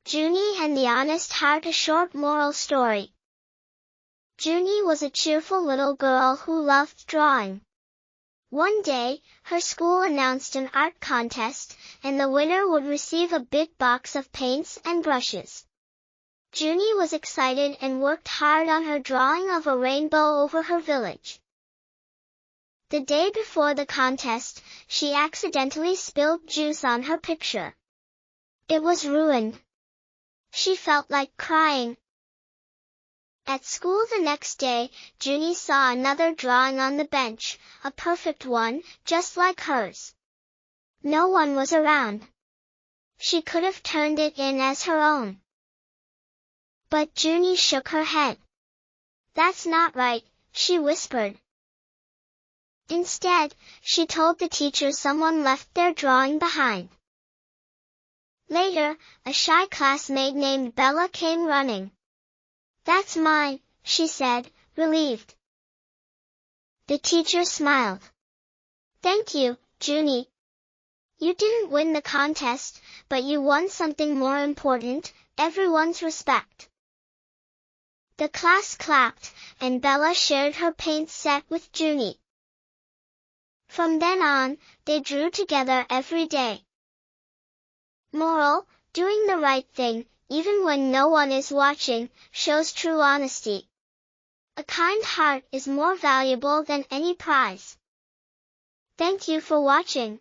Junie and the Honest Heart. A short moral story. Junie was a cheerful little girl who loved drawing. One day, her school announced an art contest, and the winner would receive a big box of paints and brushes. Junie was excited and worked hard on her drawing of a rainbow over her village. The day before the contest, she accidentally spilled juice on her picture. It was ruined. She felt like crying. At school the next day, Junie saw another drawing on the bench, a perfect one, just like hers. No one was around. She could have turned it in as her own. But Junie shook her head. "That's not right," she whispered. Instead, she told the teacher someone left their drawing behind. Later, a shy classmate named Bella came running. "That's mine," she said, relieved. The teacher smiled. "Thank you, Junie. You didn't win the contest, but you won something more important, everyone's respect." The class clapped, and Bella shared her paint set with Junie. From then on, they drew together every day. Moral: doing the right thing, even when no one is watching, shows true honesty. A kind heart is more valuable than any prize. Thank you for watching.